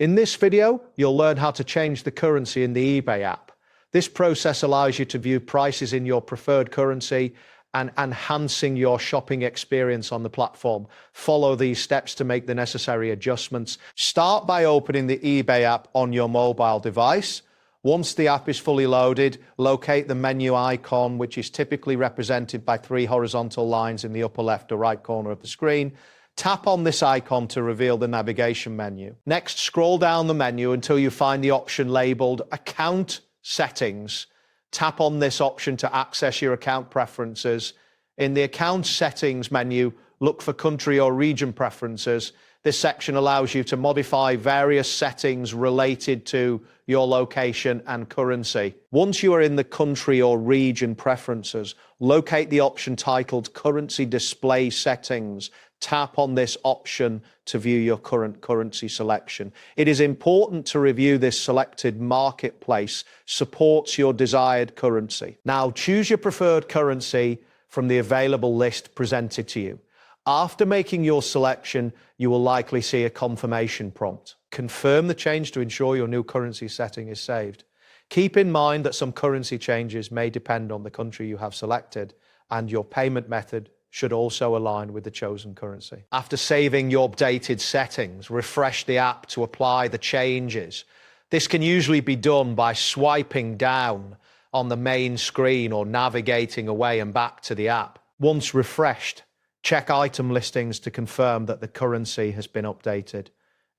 In this video, you'll learn how to change the currency in the eBay app. This process allows you to view prices in your preferred currency and enhancing your shopping experience on the platform. Follow these steps to make the necessary adjustments. Start by opening the eBay app on your mobile device. Once the app is fully loaded, locate the menu icon, which is typically represented by 3 horizontal lines in the upper left or right corner of the screen. Tap on this icon to reveal the navigation menu. Next, scroll down the menu until you find the option labeled Account Settings. Tap on this option to access your account preferences. In the Account Settings menu, look for Country or Region Preferences. This section allows you to modify various settings related to your location and currency. Once you are in the Country or Region Preferences, locate the option titled Currency Display Settings. Tap on this option to view your current currency selection. It is important to review this selected marketplace supports your desired currency. Now choose your preferred currency from the available list presented to you. After making your selection, you will likely see a confirmation prompt. Confirm the change to ensure your new currency setting is saved. Keep in mind that some currency changes may depend on the country you have selected, and your payment method should also align with the chosen currency. After saving your updated settings, refresh the app to apply the changes. This can usually be done by swiping down on the main screen or navigating away and back to the app. Once refreshed, check item listings to confirm that the currency has been updated.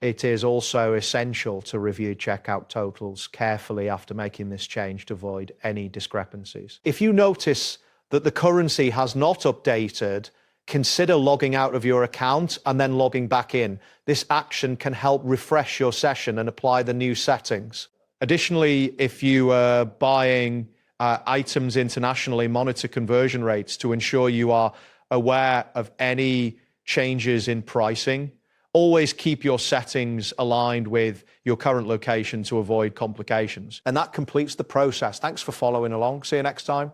It is also essential to review checkout totals carefully after making this change to avoid any discrepancies. If you notice that the currency has not updated, consider logging out of your account and then logging back in. This action can help refresh your session and apply the new settings. Additionally, if you are buying items internationally, monitor conversion rates to ensure you are aware of any changes in pricing. Always keep your settings aligned with your current location to avoid complications. And that completes the process. Thanks for following along. See you next time.